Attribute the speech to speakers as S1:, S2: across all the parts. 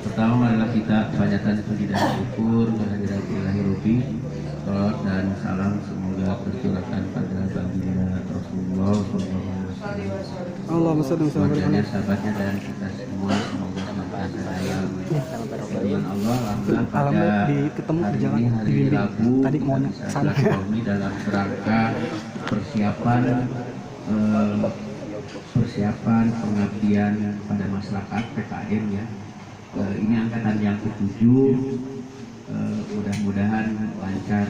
S1: Pertama, marilah kita panjatkan puji dan syukur kehadirat Ilahi Rubi, salawat dan salam semoga tercurahkan pada baginda Rasulullah
S2: Allahumma shalli wa sallim
S1: keluarganya, sahabatnya dan kita semua semoga senantiasa sayang dengan Allah. Alhamdulillah pada
S2: ketemu di
S1: hari
S2: jalan
S1: ini,
S2: di
S1: hari
S2: bimbing.
S1: Rabu,
S2: Tadi mau
S1: bisa
S2: sana.
S1: bersilaturahmi dalam kerangka persiapan pengabdian pada masyarakat PKM ya. Ini angkatan yang ke-7, mudah-mudahan lancar.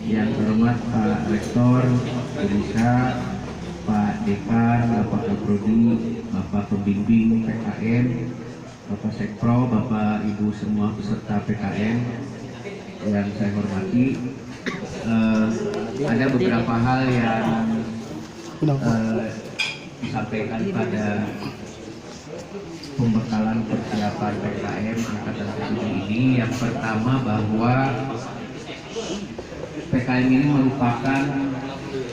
S1: Yang terhormat Pak Rektor, Unisa, Pak Dekar, Bapak Kaprodi, Bapak Pembimbing PKM, Bapak Sekpro, Bapak Ibu semua peserta PKM yang saya hormati. Ada beberapa hal yang disampaikan pada pembekalan persiapan PKM angkatan ke-7 ini. Yang pertama, bahwa PKM ini merupakan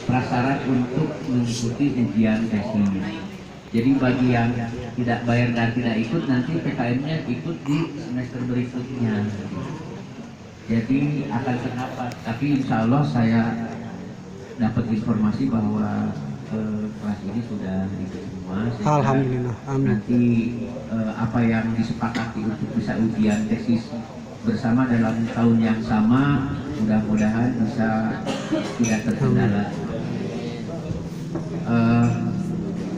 S1: prasyarat untuk mengikuti ujian tesis. Jadi bagi yang tidak bayar dan tidak ikut, nanti PKM-nya ikut di semester berikutnya. Jadi akan kenapa? Tapi insya Allah saya dapat informasi bahwa kelas ini sudah ikut semua.
S2: Alhamdulillah, amin.
S1: Nanti apa yang disepakati untuk bisa ujian tesis bersama dalam tahun yang sama, mudah-mudahan bisa tidak terkendala.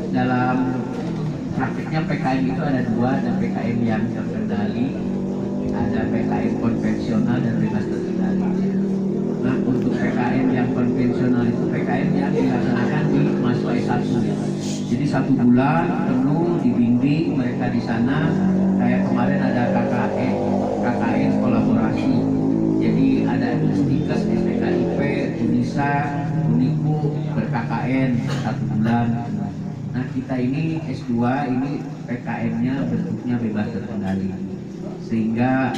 S1: Dalam praktiknya PKM itu ada dua, ada PKM yang terkendali, ada PKM konvensional dan bebas terkendali. Nah, untuk PKM yang konvensional itu PKM yang dilaksanakan di mahasiswa S1. Jadi 1 bulan penuh dibimbing mereka di sana. Kayak kemarin ada KKN kolaborasi. Jadi ada Stikes, SPKIP, Unisa, Uniku, ber-KKN 1 bulan. Nah, kita ini S2 ini PKM-nya bentuknya bebas terkendali. Sehingga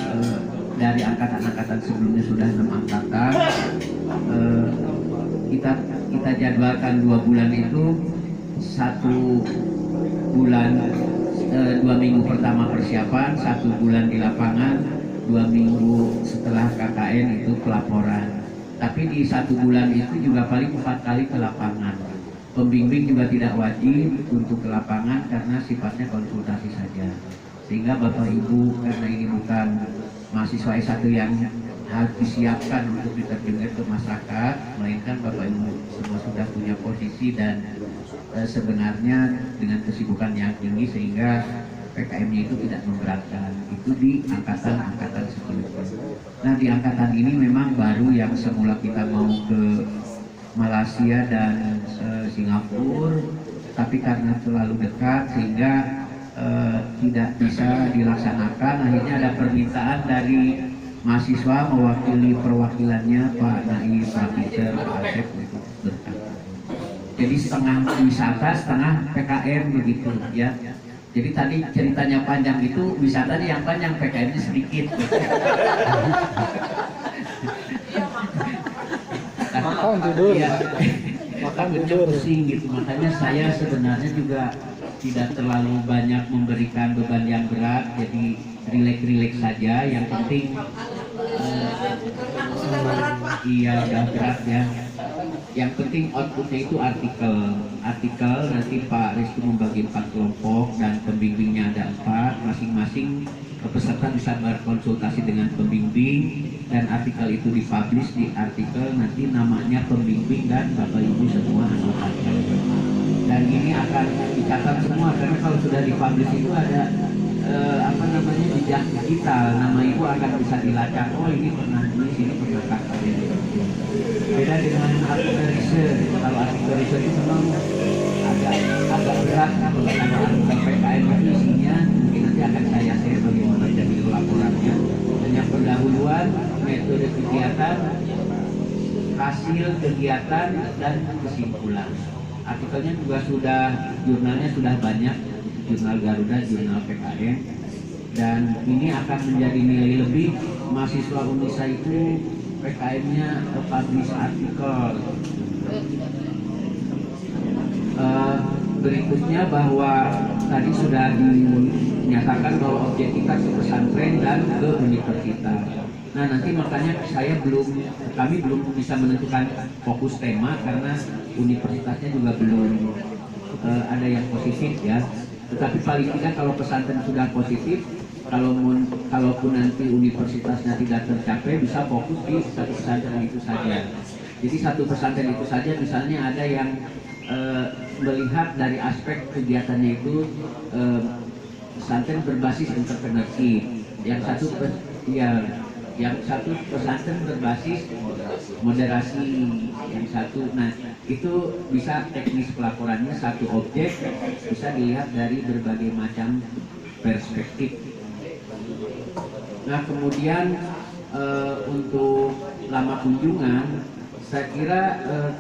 S1: dari angkatan-angkatan sebelumnya sudah 6 angkatan, kita jadwalkan 2 bulan itu, 1 bulan 2 minggu pertama persiapan, 1 bulan di lapangan, 2 minggu setelah KKN itu pelaporan. Tapi di 1 bulan itu juga paling 4 kali ke lapangan. Pembimbing juga tidak wajib untuk ke lapangan karena sifatnya konsultasi saja. Sehingga Bapak Ibu, karena ini bukan mahasiswa S1 yang harus disiapkan untuk diterjunkan ke masyarakat, melainkan Bapak Ibu semua sudah punya posisi dan sebenarnya dengan kesibukan yang tinggi sehingga PKM-nya itu tidak memberatkan. Itu di angkatan-angkatan sebelumnya. Nah, di angkatan ini memang baru yang semula kita mau ke Malaysia dan Singapura, tapi karena terlalu dekat sehingga tidak bisa dilaksanakan. Akhirnya ada permintaan dari mahasiswa mewakili perwakilannya Pak Naib, Pak Teacher, Pak Asep untuk berkata. Jadi setengah wisata, setengah PKM begitu ya. Jadi tadi ceritanya panjang itu, wisatanya yang panjang, PKM-nya sedikit.
S2: Makan tidur,
S1: makan tidur pusing gitu. Makanya saya sebenarnya juga tidak terlalu banyak memberikan beban yang berat, jadi rileks-rileks saja. Yang penting iya udah berat ya. Yang penting outputnya itu artikel nanti Pak Rizky membagi 4 kelompok dan pembimbingnya ada 4, masing-masing peserta bisa berkonsultasi dengan pembimbing dan artikel itu dipublish di artikel, nanti namanya pembimbing dan Bapak Ibu semua anggota. Dan ini akan dicatat semua karena kalau sudah dipublish itu ada jejak digital, nama ibu akan bisa dilacak. Oh, ini pernah tulis, ini pernah kakak. Beda dengan artikel riset. Kalau artikel riset itu memang agak berat kalau artikel PKM isinya mungkin nanti akan saya share bagaimana jadi laporannya. Dan yang pendahuluan, metode kegiatan, hasil kegiatan dan kesimpulan. Artikelnya juga sudah, jurnalnya sudah banyak, jurnal Garuda, jurnal PKM, dan ini akan menjadi nilai lebih. Mahasiswa Unisa itu PKM-nya publish artikel. berikutnya bahwa tadi sudah dinyatakan bahwa objek kita ke pesantren dan ke universitas. Nah nanti makanya kami belum bisa menentukan fokus tema karena universitasnya juga belum ada yang positif ya. Tetapi paling tidak kalau pesantren sudah positif, kalaupun nanti universitasnya tidak tercapai, bisa fokus di satu pesantren itu saja. Jadi satu pesantren itu saja, misalnya ada yang melihat dari aspek kegiatannya itu pesantren berbasis entrepreneurship, yang satu pesantren berbasis moderasi, yang satu, nah itu bisa teknis pelaporannya satu objek bisa dilihat dari berbagai macam perspektif. Nah kemudian untuk lama kunjungan, saya kira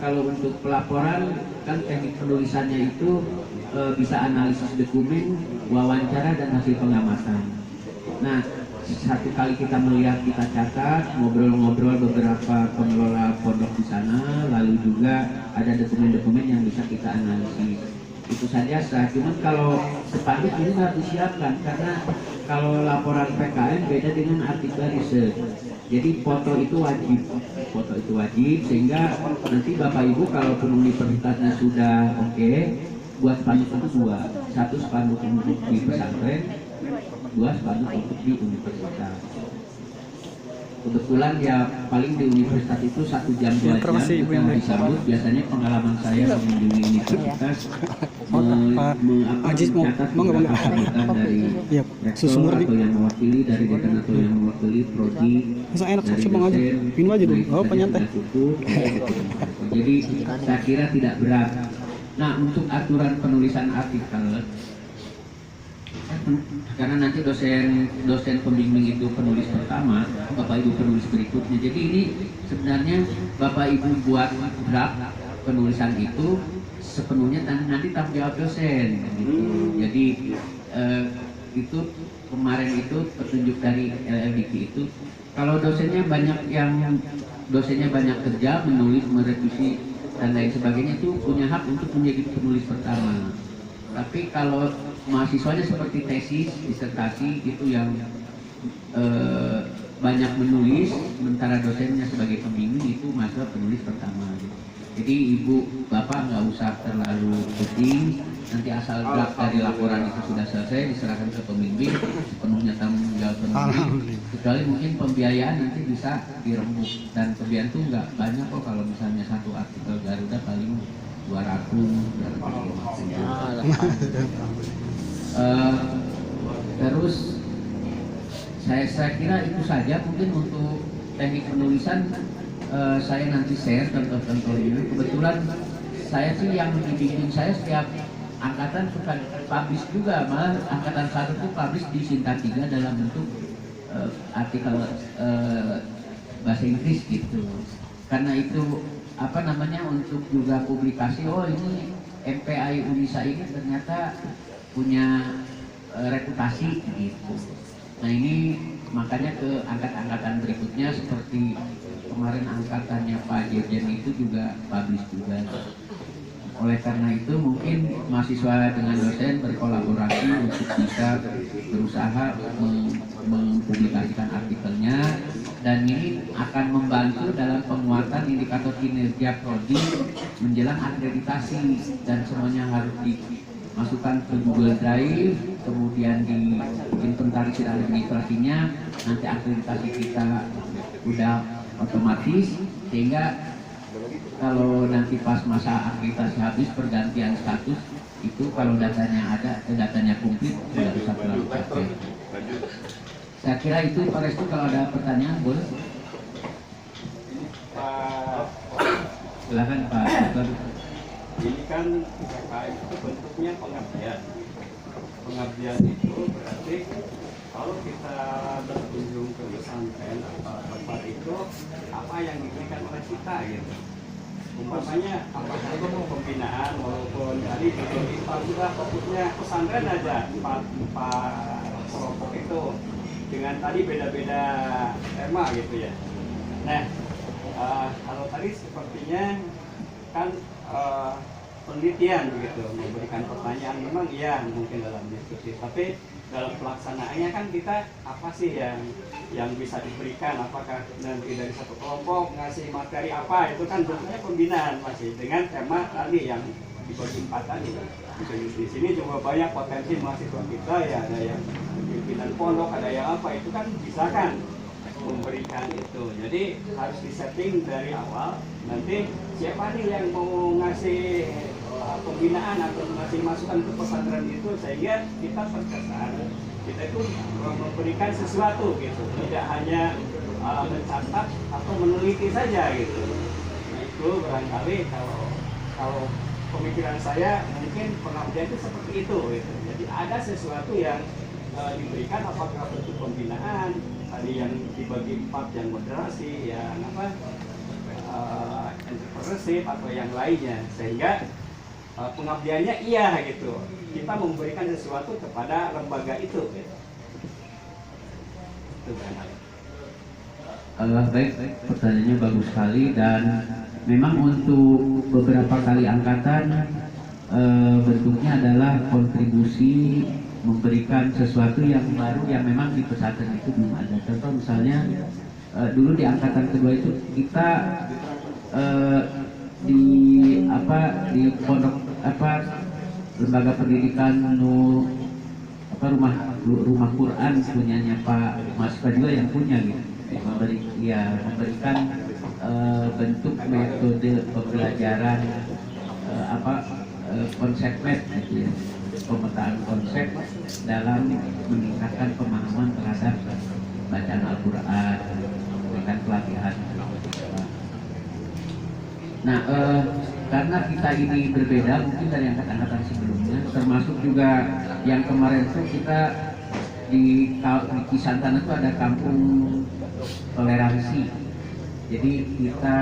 S1: kalau untuk pelaporan kan teknik penulisannya itu bisa analisis dokumen, wawancara dan hasil pengamatan. Nah satu kali kita melihat, kita catat, ngobrol-ngobrol beberapa pengelola pondok di sana, lalu juga ada dokumen-dokumen yang bisa kita analisis. Itu saja sah. Cuman kalau sepanduk ini harus disiapkan karena kalau laporan PKN beda dengan artikel riset. Jadi foto itu wajib, sehingga nanti Bapak Ibu kalaupun universitasnya sudah oke, buat spanduk itu dua, satu spanduk untuk di pesantren, dua spanduk untuk di universitas. Kebetulan ya paling di universitas itu 1 jam 2 jam kita disambut. Biasanya pengalaman saya mengunjungi universitas mencatat sambutan dari rektor atau yang mewakili, dari dekan atau yang mewakili prodi, dari dosen, jadi saya kira tidak berat. Nah untuk aturan penulisan artikel, karena nanti dosen pembimbing itu penulis pertama, Bapak Ibu penulis berikutnya. Jadi ini sebenarnya Bapak Ibu buat draft penulisan itu sepenuhnya nanti tanggung jawab dosen. Gitu. Jadi itu kemarin itu petunjuk dari LLDP itu, kalau dosennya banyak kerja, menulis, merevisi dan lain sebagainya, itu punya hak untuk menjadi penulis pertama. Tapi kalau mahasiswanya seperti tesis, disertasi itu yang banyak menulis, sementara dosennya sebagai pembimbing itu masuk penulis pertama. Jadi ibu bapak nggak usah terlalu pusing, nanti asal draft dari laporan itu sudah selesai diserahkan ke pembimbing, sepenuhnya tanggung jawab pembimbing. Kecuali mungkin pembiayaan nanti bisa dirembuk, dan pembiayaan itu nggak banyak kok. Kalau misalnya satu artikel Garuda paling 200, terus saya kira itu saja mungkin untuk teknik penulisan. Saya nanti share contoh-contoh ini. Kebetulan saya sih yang dibimbing saya setiap angkatan suka publish juga, malah angkatan 1 itu publish di Sinta 3 dalam bentuk artikel bahasa Inggris gitu. Karena itu untuk juga publikasi, oh ini MPI Unisa ini ternyata punya reputasi gitu. Nah ini makanya ke angkatan berikutnya seperti kemarin angkatannya Pak Dirjen itu juga publish juga. Oleh karena itu mungkin mahasiswa dengan dosen berkolaborasi untuk bisa berusaha mempublikasikan artikelnya, dan ini akan membantu dalam penguatan indikator kinerja prodi menjelang akreditasi, dan semuanya harus dimasukkan ke Google Drive, kemudian diinventarisir administrasinya, nanti akreditasi kita udah otomatis, sehingga kalau nanti pas masa akreditasi habis pergantian status itu kalau datanya komplit tidak bisa terlalu capek. Saya kira itu Pak Restu, kalau ada pertanyaan boleh. Silakan Pak Dokter.
S3: Ini kan PKM itu bentuknya pengabdian. Pengabdian itu berarti kalau kita berkunjung ke pesantren atau tempat itu, apa yang diberikan oleh kita gitu. Umpamanya apakah itu mau pembinaan, walaupun tadi sudah fokusnya pesantren aja, empat kelompok itu dengan tadi beda-beda tema gitu ya. Nah kalau tadi sepertinya kan penelitian begitu, memberikan pertanyaan memang iya mungkin dalam diskusi, tapi dalam pelaksanaannya kan kita apa sih yang bisa diberikan, apakah nanti dari satu kelompok ngasih materi apa, itu kan bentuknya pembinaan masih dengan tema tadi yang dibagi 4 tadi. Di sini juga banyak potensi mahasiswa kita ya, ada yang pimpinan pondok, ada yang apa, itu kan bisa kan memberikan itu. Jadi harus disetting dari awal, nanti siapa nih yang mau ngasih pembinaan atau ngasih masukan ke pesantren itu, sehingga kita terkesan kita itu memberikan sesuatu gitu, tidak hanya mencatat atau meneliti saja gitu. Nah itu barangkali kalau pemikiran saya mungkin pengabdian itu seperti itu gitu. Jadi ada sesuatu yang diberikan, apakah bentuk pembinaan tadi yang dibagi 4, yang moderasi, yang entrepreneurship atau yang lainnya, sehingga pengabdiannya iya gitu, kita memberikan sesuatu kepada lembaga itu gitu. Itu
S1: baik, pertanyaannya bagus sekali, dan memang untuk beberapa kali angkatan bentuknya adalah kontribusi memberikan sesuatu yang baru yang memang di pesantren itu belum ada. Contoh misalnya dulu di angkatan kedua itu kita di pondok lembaga pendidikan rumah Quran punyanya Pak mahasiswa juga yang punya gitu, memberikan bentuk metode pembelajaran konsep map gitu ya, pemetaan konsep dalam meningkatkan pemahaman terhadap bacaan Al-Quran, memberikan pelatihan. Nah, karena kita ini berbeda mungkin dari angkatan-angkatan sebelumnya, termasuk juga yang kemarin itu kita di Kisantan itu ada kampung toleransi. Jadi kita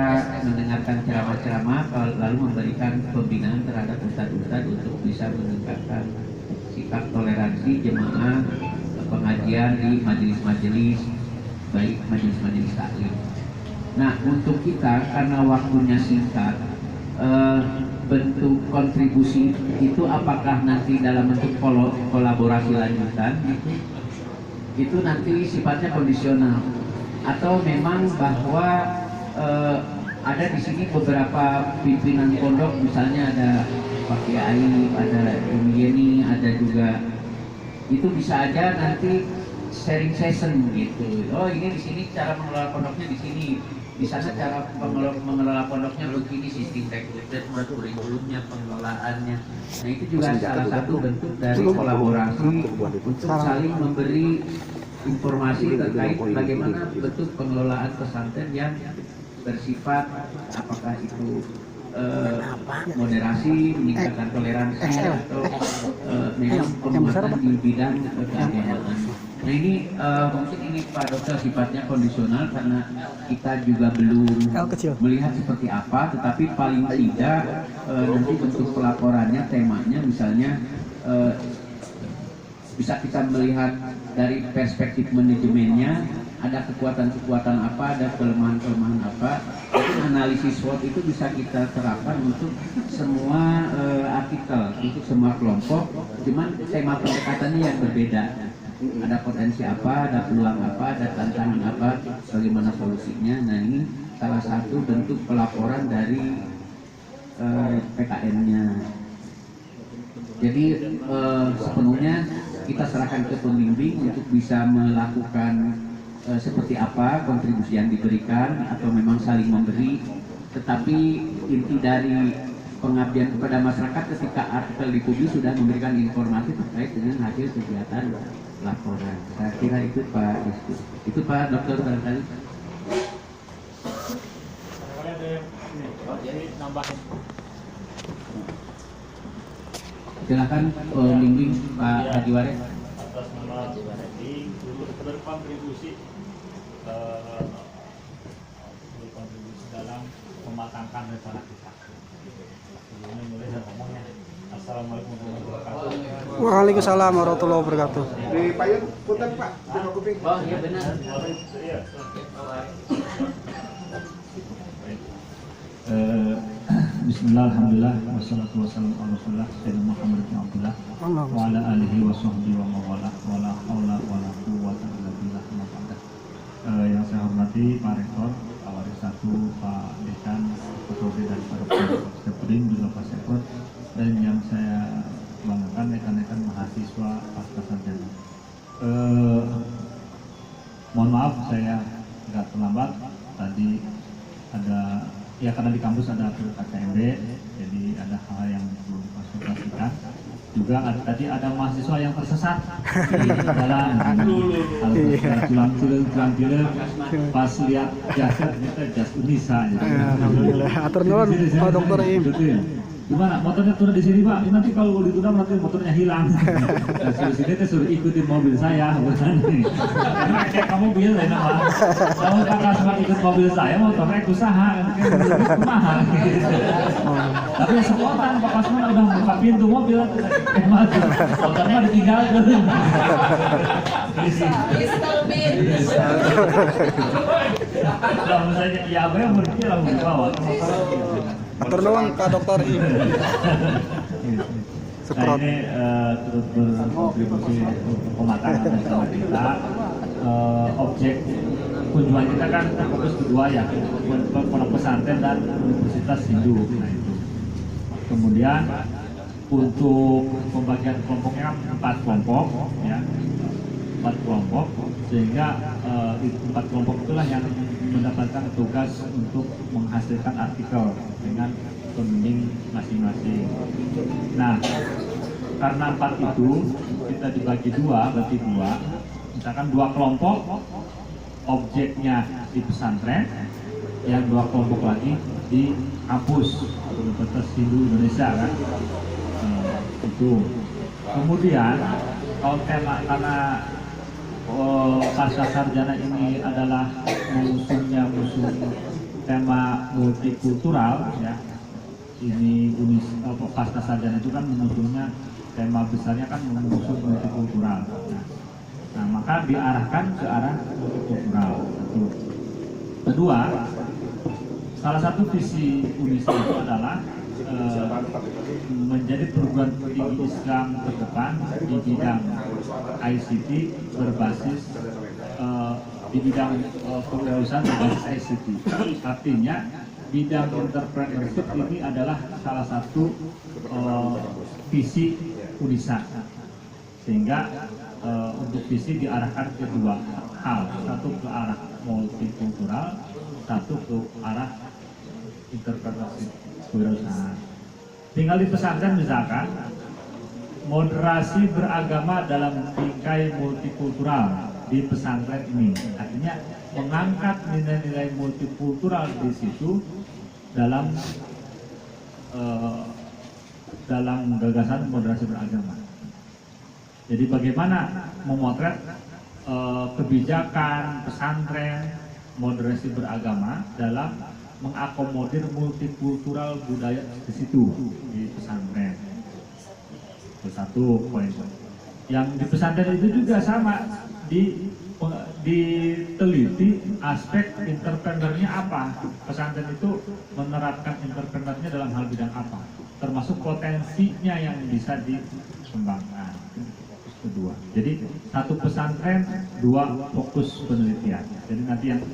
S1: mendengarkan ceramah-ceramah lalu memberikan pembinaan terhadap ustadz-ustadz untuk bisa meningkatkan sikap toleransi jemaah pengajian di majelis-majelis, baik majelis-majelis taklim. Nah, untuk kita karena waktunya singkat, bentuk kontribusi itu apakah nanti dalam bentuk kolaborasi lanjutan itu nanti sifatnya kondisional, atau memang bahwa ada di sini beberapa pimpinan pondok, misalnya ada Pak Kiai, ada Umi Yeni, ada juga, itu bisa aja nanti sharing session gitu. Oh ini di sini cara mengelola pondoknya di sini, di sana cara mengelola pondoknya begini, sistem rekrutmen, kurikulumnya, pengelolaannya. Nah itu juga salah satu bentuk dari kolaborasi untuk saling memberi informasi terkait bagaimana bentuk pengelolaan pesantren yang bersifat apakah itu moderasi, meningkatkan toleransi, atau memang penguatan di bidang keagamaan. Nah ini mungkin ini Pak Dokter sifatnya kondisional karena kita juga belum melihat seperti apa, tetapi paling tidak nanti bentuk pelaporannya, temanya misalnya bisa kita melihat dari perspektif manajemennya, ada kekuatan-kekuatan apa, ada kelemahan-kelemahan apa. Itu analisis SWOT itu bisa kita terapkan untuk semua artikel, untuk semua kelompok. Cuman tema pendekatannya yang berbeda. Ada potensi apa, ada peluang apa, ada tantangan apa, bagaimana solusinya. Nah ini salah satu bentuk pelaporan dari PKN-nya. Jadi sepenuhnya kita serahkan ke pembimbing untuk bisa melakukan seperti apa kontribusi yang diberikan atau memang saling memberi. Tetapi inti dari pengabdian kepada masyarakat ketika artikel dipublis sudah memberikan informasi terkait dengan hasil kegiatan laporan. Saya kira itu Pak Rizky. Itu Pak Dokter barangkali.
S4: Jadi nambahin.
S2: Silakan pembimbing Pak Haji Waris.
S4: Atas nama Haji berkontribusi dalam mematangkan rencana kita. Sebelumnya mulai saya ngomongnya. Assalamualaikum warahmatullahi wabarakatuh.
S2: Waalaikumsalam warahmatullahi wabarakatuh.
S5: Di payung punten Pak, di kuping.
S1: Oh iya benar.
S4: Iya. Bismillah, alhamdulillah, wassalatu wassalamu ala rasulillah sayyidina Muhammad bin Abdullah wa ala alihi wa sahbihi wa mawala wa la haula wa la quwwata illa billah. Yang saya hormati Pak Rektor, Pak Waris 1, Pak Dekan, Ketua dan para Steprim juga Pak Sekor, dan yang saya banggakan rekan-rekan mahasiswa pasca sarjana. Mohon maaf saya agak terlambat. Tadi ada ya karena di kampus ada KKMB, jadi ada hal yang perlu dikonsultasikan. Juga tadi ada mahasiswa yang tersesat di jalan, culang-culang pas lihat jasa ternyata jas Unisa.
S2: Alhamdulillah. Atur nuhun Pak Dokter Im.
S4: Gimana? Motornya turun di sini Pak? Nanti kalau ditunda nanti motornya hilang. Dan suruh sini suruh ikutin mobil saya, bukan nih. Karena kayak kamu bilang ya Pak. Kalau Pak Kasman ikut mobil saya, motornya usaha, kan mahal. Tapi spontan Pak Kasman udah buka pintu mobil, motornya ditinggal dulu. Kalau misalnya ya apa yang berarti lah mau bawa.
S2: Atur nuhun Pak Dokter Im.
S4: Nah ini turut berkontribusi untuk pematangan bersama kita. Objek kunjungan kita kan fokus kedua ya, pondok pesantren dan Universitas Hindu. Nah itu. Kemudian untuk pembagian kelompoknya kan 4 kelompok ya, 4 kelompok, sehingga 4 kelompok itulah yang mendapatkan tugas untuk menghasilkan artikel dengan pembimbing masing-masing. Nah, karena 4 itu kita dibagi 2, berarti 2. Misalkan 2 kelompok objeknya di pesantren, yang 2 kelompok lagi di kampus Universitas Hindu Indonesia kan. Itu. Kemudian kalau tema karena pasca sarjana ini adalah mengusungnya tema multikultural ya. Ini pasca sarjana itu kan mengusungnya tema besarnya kan mengusung multikultural. Nah, maka diarahkan ke arah multikultural. Kedua, salah satu visi UNISA itu adalah menjadi perguruan tinggi Islam terdepan di bidang ICT berbasis di bidang kewirausahaan berbasis ICT. Artinya bidang entrepreneurship ini adalah salah satu visi UNISA, sehingga untuk visi diarahkan ke 2 hal, satu ke arah multikultural, satu ke arah entrepreneurship kewirausahaan. Tinggal di pesantren misalkan moderasi beragama dalam bingkai multikultural di pesantren ini, artinya mengangkat nilai-nilai multikultural di situ dalam gagasan moderasi beragama. Jadi bagaimana memotret kebijakan pesantren moderasi beragama dalam mengakomodir multikultural budaya di situ di pesantren. Itu satu poin. Yang di pesantren itu juga sama, diteliti aspek entrepreneurnya apa. Pesantren itu menerapkan entrepreneurnya dalam hal bidang apa, termasuk potensinya yang bisa dikembangkan. Fokus kedua. Jadi satu pesantren 2 fokus penelitian. Jadi nanti yang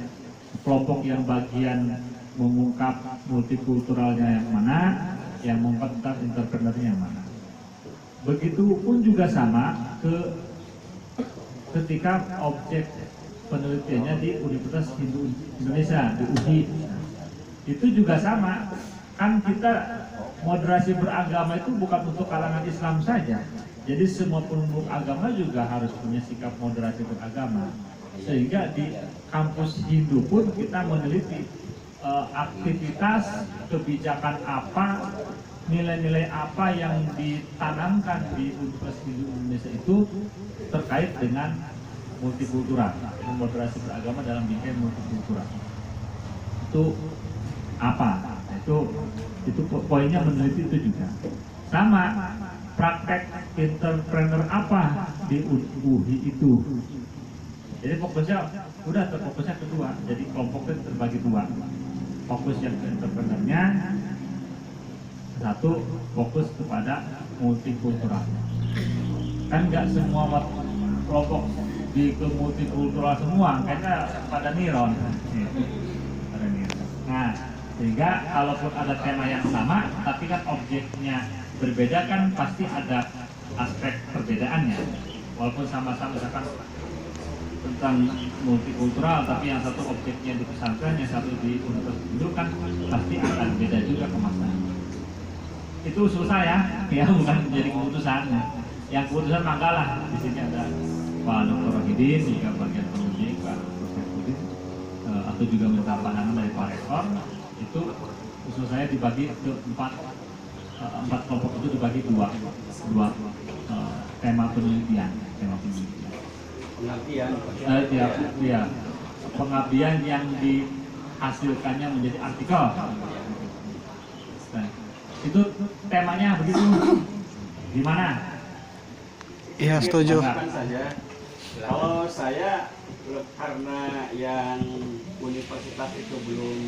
S4: kelompok yang bagian mengungkap multikulturalnya yang mana, yang mengungkap tentang entrepreneurnya yang mana. Begitupun juga sama ketika objek penelitiannya di Universitas Hindu Indonesia, di UHI. Itu juga sama, kan kita moderasi beragama itu bukan untuk kalangan Islam saja. Jadi semua pemeluk agama juga harus punya sikap moderasi beragama. Sehingga di kampus Hindu pun kita meneliti aktivitas, kebijakan apa, nilai-nilai apa yang ditanamkan di Universitas Hindu Indonesia itu terkait dengan multikultural, moderasi beragama dalam bingkai multikultural. Itu apa? Itu poinnya meneliti itu juga. Sama praktek entrepreneur apa di UHI itu. Jadi fokusnya kedua. Jadi kelompoknya terbagi 2. Fokus yang ke entrepreneurnya, Satu, fokus kepada multikultural. Kan nggak semua kelompok di ke multikultural semua, kayaknya pada niron. Pada niron. Nah, sehingga kalaupun ada tema yang sama, tapi kan objeknya berbeda kan pasti ada aspek perbedaannya. Walaupun sama-sama misalkan tentang multikultural, tapi yang satu objeknya di pesantren, yang satu di universitas itu kan pasti akan beda juga kemasannya. Itu usul saya, ya bukan menjadi keputusan. Yang keputusan manggalah di sini ada Pak Dr. Rohidin, juga bagian penguji Pak Dr. Rohidin, atau juga minta pandangan dari Pak Rektor. Itu usul saya dibagi ke empat kelompok, itu dibagi dua tema penelitian.
S3: Pengabdian.
S4: Ya, pengabdian yang dihasilkannya menjadi artikel. Nah, itu temanya begitu. Gimana?
S2: Iya, setuju.
S3: Masukan saja. Kalau saya karena yang universitas itu belum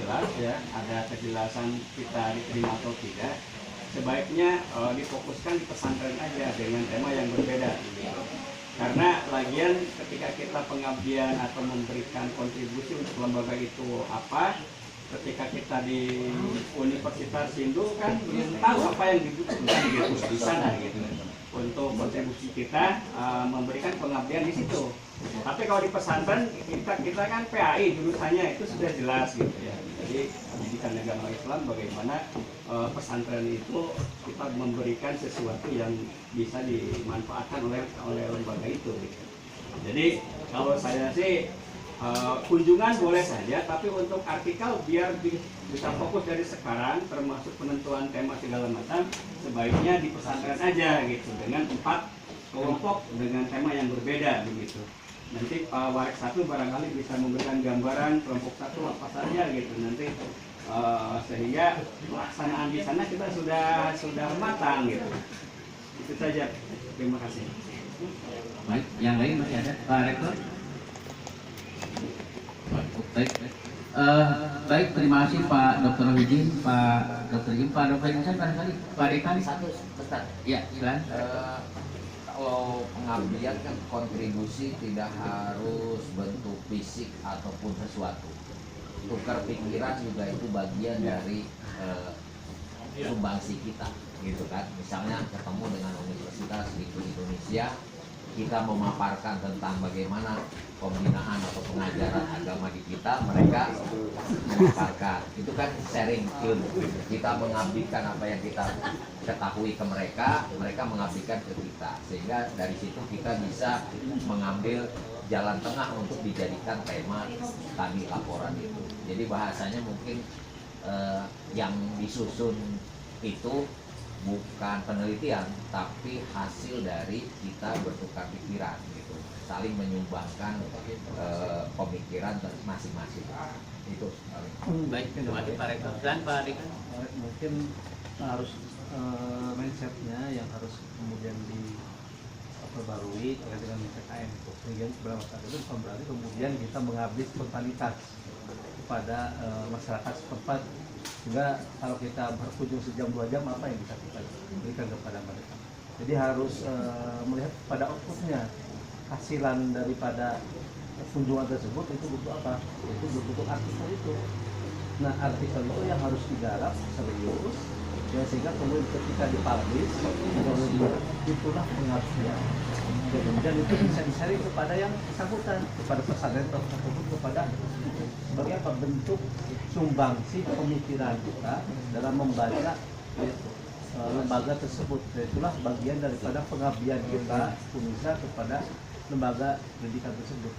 S3: jelas ya, ada kejelasan kita diterima atau tidak. Sebaiknya difokuskan di pesantren aja dengan tema yang berbeda. Karena lagian ketika kita pengabdian atau memberikan kontribusi untuk lembaga itu apa, ketika kita di Universitas Hindu kan belum tahu apa yang dibutuhkan gitu di sana gitu. Untuk kontribusi kita memberikan pengabdian di situ. Tapi kalau di pesantren kita kan PAI jurusannya itu sudah jelas gitu ya. Jadi pendidikan agama Islam bagaimana pesantren itu kita memberikan sesuatu yang bisa dimanfaatkan oleh lembaga itu. Gitu. Jadi kalau saya sih kunjungan boleh saja, tapi untuk artikel biar bisa fokus dari sekarang, termasuk penentuan tema segala macam, sebaiknya di pesantren aja gitu dengan 4 kelompok dengan tema yang berbeda begitu. Nanti Pak Warek 1 barangkali bisa memberikan gambaran kelompok 1 apa saja gitu nanti sehingga pelaksanaan di sana kita sudah matang gitu. Itu saja. Terima kasih.
S1: Baik, yang lain masih ada Pak Rektor? Baik, baik, terima kasih Pak Dr. Rohidin, Pak Dr. Im, Pak Dr. Insan barangkali, Pak Dekan.
S6: Satu, bentar.
S1: Ya, silakan.
S6: Kalau pengabdian kan kontribusi tidak harus bentuk fisik ataupun sesuatu. Tukar pikiran juga itu bagian dari sumbangsi kita, gitu kan. Misalnya ketemu dengan universitas di Indonesia, kita memaparkan tentang bagaimana pembinaan atau pengajaran agama di kita, mereka memaparkan. Itu kan sharing ilmu. Kita mengabdikan apa yang kita ketahui ke mereka, mereka mengabdikan ke kita. Sehingga dari situ kita bisa mengambil jalan tengah untuk dijadikan tema tadi laporan itu. Jadi bahasanya mungkin yang disusun itu bukan penelitian, tapi hasil dari kita bertukar pikiran gitu, saling menyumbangkan pemikiran masing-masing. Itu.
S1: Baik, terima kasih Pak Rektor. Dan Pak Dekan.
S7: Mungkin harus mindsetnya yang harus kemudian diperbarui terkait dengan PKM itu. Sehingga dalam saat itu bukan berarti kemudian kita mengabdi spontanitas kepada masyarakat setempat. Sehingga kalau kita berkunjung sejam 2 jam, apa yang bisa kita berikan kepada mereka. Jadi harus melihat pada outputnya, hasilan daripada kunjungan tersebut itu butuh apa? Itu butuh artikel itu. Nah, artikel itu yang harus digarap serius, ya, sehingga kemudian ketika dipublish, itulah pengabdian. Kemudian itu bisa di-sharing kepada yang bersangkutan, kepada pesantren tersebut, kepada sebagai apa bentuk sumbangsi pemikiran kita dalam membaca lembaga tersebut. Itulah bagian daripada pengabdian kita UNISA kepada lembaga pendidikan tersebut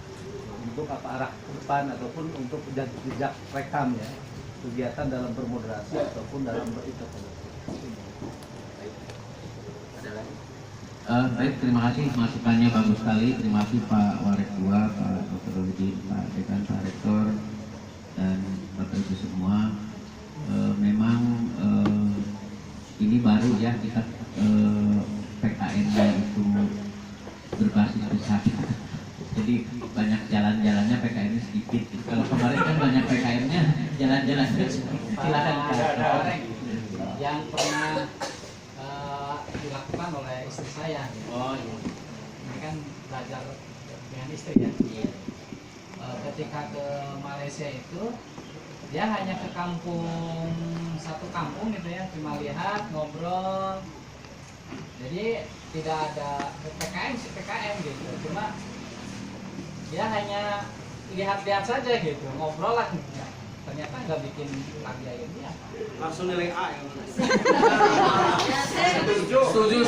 S7: untuk apa arah ke depan ataupun untuk jejak rekam ya, kegiatan dalam bermoderasi ataupun dalam berinterpretasi.
S1: Baik, terima kasih masukannya bagus sekali. Terima kasih Pak Warek 2, Pak Dr. Rohidin, Pak Dekan, Pak Rektor, dan Bapak Ibu semua. Memang ini baru ya kita PKN-nya itu berbasis pesantren. Jadi banyak jalan-jalannya PKN-nya sedikit. Kalau kemarin kan banyak PKN-nya jalan-jalannya. Silakan Pak.
S8: yang pernah dilakukan oleh istri saya. Gitu.
S1: Oh iya.
S8: Ini kan belajar dengan istri ya.
S1: Iya.
S8: Ketika ke Malaysia itu dia hanya ke kampung, satu kampung gitu ya, cuma lihat, ngobrol. Jadi tidak ada PPKM gitu, cuma dia hanya lihat-lihat saja gitu, ngobrol lah. Ternyata nggak bikin ngerjain dia.
S5: Langsung nilai A ya.
S1: Setuju.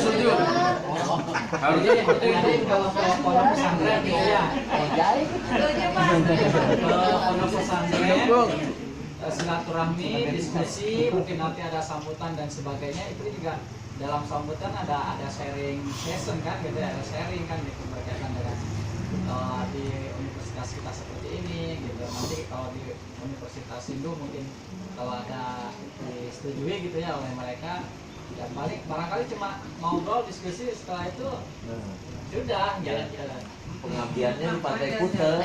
S8: Jadi kalau ke pondok pesantren gitu ya, ke pondok pesantren, silaturahmi, diskusi, mungkin nanti ada sambutan dan sebagainya. Itu juga dalam sambutan ada sharing session kan, gitu ya, ada sharing kan gitu berkaitan dengan di universitas kita seperti ini gitu. Nanti kalau di Universitas Hindu mungkin kalau ada disetujui gitu ya oleh mereka, ya balik barangkali cuma ngobrol diskusi, setelah itu sudah jalan-jalan.
S6: Pengabdiannya di Pantai Kuta.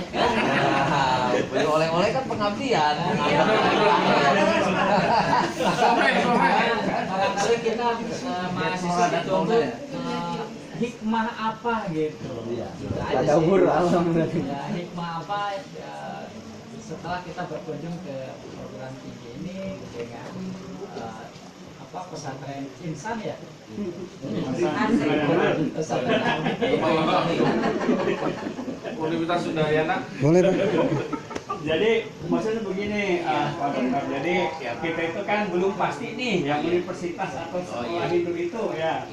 S6: Beli oleh-oleh kan pengabdian.
S8: Barangkali kita mahasiswa ditunggu hikmah apa gitu. Gitu aja sih. Ya, hikmah apa setelah kita berkunjung ke perguruan tinggi ini dengan pesantren insan ya. Pesantren
S3: Universitas Sundayana.
S2: Boleh Pak.
S3: Jadi maksudnya begini, Pak Dokter. Jadi kita itu kan belum pasti nih yang universitas atau sekolah itu ya.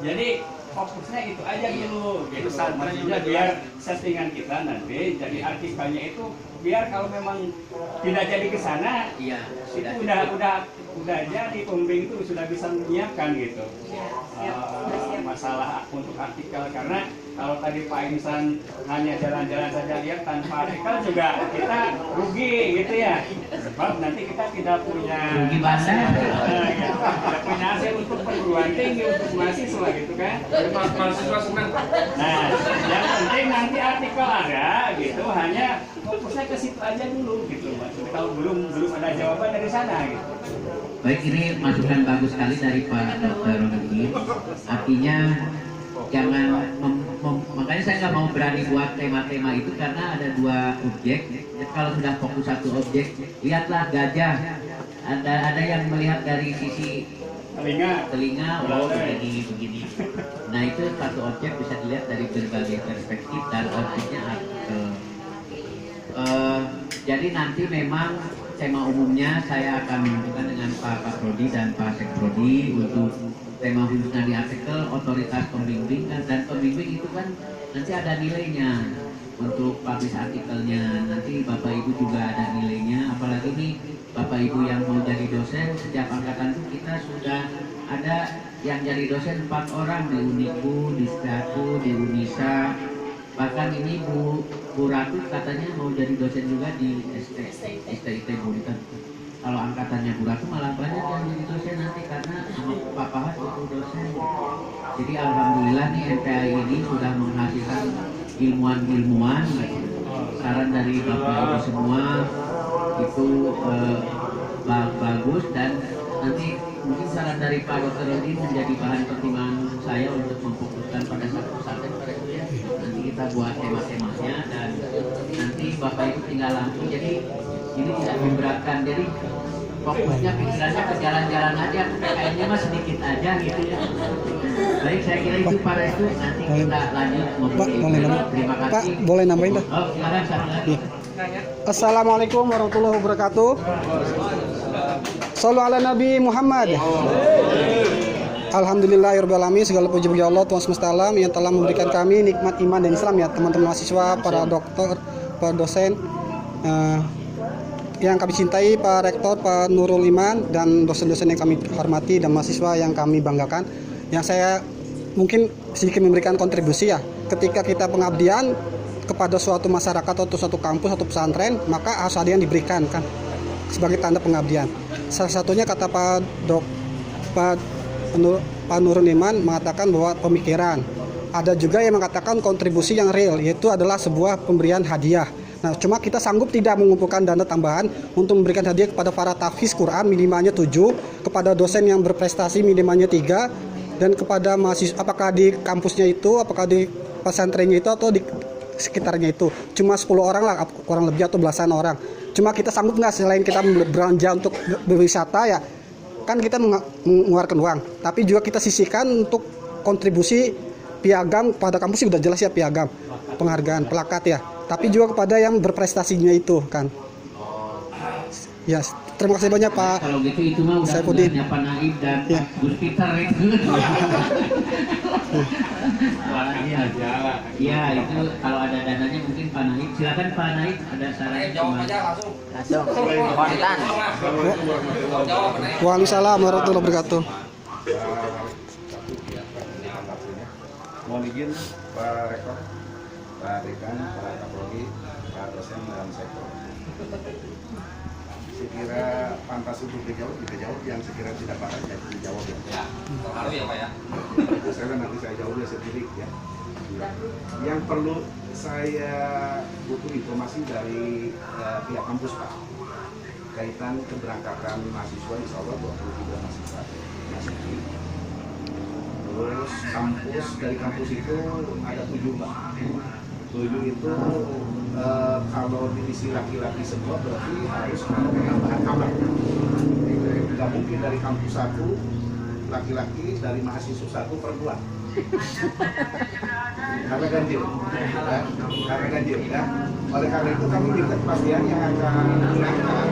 S3: Jadi fokusnya itu aja dulu, gitu. Maksudnya biar settingan kita nanti jadi artikelnya itu biar kalau memang tidak jadi ke sana,
S1: Iya.
S3: itu udah jadi pembimbing itu sudah bisa menyiapkan gitu. Masalah untuk artikel, karena kalau tadi Pak Insan hanya jalan-jalan saja lihat tanpa artikel juga kita rugi gitu ya, sebab nanti kita tidak punya
S1: Rugi bahasa.
S3: tidak punya hasil untuk perguruan tinggi, untuk mahasiswa gitu kan. Mahasiswa senang. Nah, yang penting nanti artikel ada gitu, hanya fokusnya ke situ aja dulu gitu. Maksudnya kalau belum ada jawaban dari sana gitu.
S1: Baik, ini masukan bagus sekali dari Pak Dr. Rogi. Artinya jangan makanya saya nggak mau berani buat tema-tema itu karena ada dua objek. Kalau sudah fokus satu objek, lihatlah gajah. Ada yang melihat dari sisi telinga, oh begini. Nah itu satu objek bisa dilihat dari berbagai perspektif dan objeknya artikel. Jadi nanti memang tema umumnya saya akan menentukan dengan Pak Kaprodi dan Pak Sekprodi untuk tema khususnya di artikel otoritas pembimbing, dan pembimbing itu kan nanti ada nilainya untuk publish artikelnya, nanti Bapak Ibu juga ada nilainya, apalagi nih Bapak Ibu yang mau jadi dosen. Setiap angkatan itu kita sudah ada yang jadi dosen 4 orang di Uniku, di Stratu, di Unisa, bahkan ini Bu Ratu katanya mau jadi dosen juga di STIT Bulikan. Kalau angkatannya Bu Ratu malah banyak yang jadi dosen nanti karena sama Pak Pahat itu dosen. Jadi alhamdulillah nih MPI ini sudah menghasilkan ilmuwan-ilmuwan. Saran dari Bapak Ibu semua itu bagus, dan nanti mungkin saran dari Pak Dr. Rodi menjadi bahan pertimbangan saya untuk memfokuskan pada satu pesantren pada kuliah. Nanti kita buat tema-temanya dan nanti Bapak Ibu tinggal langsung. Jadi ini tidak memberatkan. Jadi fokusnya pikirannya ke jalan-jalan aja, PKN-nya mah sedikit aja gitu ya. Baik, saya kira itu Pak Restu, nanti kita lanjut ngobrol.
S2: Pak, boleh nambahin?
S1: Terima kasih.
S2: Pak, boleh nambahin Pak?
S1: Oh, silakan satu lagi.
S2: Assalamualaikum warahmatullahi wabarakatuh. Shallu ala Nabi Muhammad. Alhamdulillahirrahmanirrahim. Segala puji bagi Allah Tuhan semesta alam yang telah memberikan kami nikmat iman dan Islam ya, teman-teman mahasiswa, para dokter, para dosen, yang kami cintai, Pak Rektor, Pak Nurul Iman, dan dosen-dosen yang kami hormati dan mahasiswa yang kami banggakan. Yang saya mungkin sedikit memberikan kontribusi ya, ketika kita pengabdian kepada suatu masyarakat atau suatu kampus atau pesantren, maka harus ada yang diberikan kan sebagai tanda pengabdian. Salah satunya kata Pak Nurul Iman mengatakan bahwa pemikiran. Ada juga yang mengatakan kontribusi yang real, yaitu adalah sebuah pemberian hadiah. Nah, cuma kita sanggup tidak mengumpulkan dana tambahan untuk memberikan hadiah kepada para tahfiz Quran minimalnya 7, kepada dosen yang berprestasi minimalnya 3, dan kepada mahasiswa apakah di kampusnya itu, apakah di pesantrennya itu atau di sekitarnya itu. Cuma 10 orang lah, kurang lebih, atau belasan orang. Cuma kita sanggup nggak selain kita belanja untuk berwisata ya, kan kita mengeluarkan uang, tapi juga kita sisihkan untuk kontribusi piagam pada kampus sudah jelas ya, piagam, penghargaan, plakat ya. Tapi juga kepada yang berprestasinya itu kan. Ya, terima kasih banyak Pak.
S1: Kalau gitu itu mah udah
S2: Saifuddin.
S1: tugasnya Pak Naib dan
S2: Ya.
S1: Pak Gus Peter itu. Iya, itu kalau ada dananya mungkin Pak Naib. Silakan Pak Naib, ada saran.
S6: Langsung. Kontan.
S2: Waalaikumsalam warahmatullahi wabarakatuh.
S5: Mohon izin Pak Rektor, Pak Dekan, Pak Kapolri, Pak dosen dan sektor. Sekira pantas untuk dijawab, yang sekira tidak pantas ya dijawab ya.
S6: Ya, terharu ya Pak ya.
S5: Itu nanti saya jawabnya sendiri ya. Yang perlu saya butuh informasi dari pihak kampus Pak, kaitan keberangkatan mahasiswa, insya Allah 23 mahasiswa masuk. Terus kampus, dari kampus itu ada 7 Pak. 7 itu kalau diisi laki-laki semua berarti harus ada penambahan kamar. Tidak mungkin dari kampus 1 laki-laki, dari mahasiswa 1 perempuan. Karena ganjil, ya. Karena ganjil ya. Oleh karena itu kami minta kepastian yang akan berangkat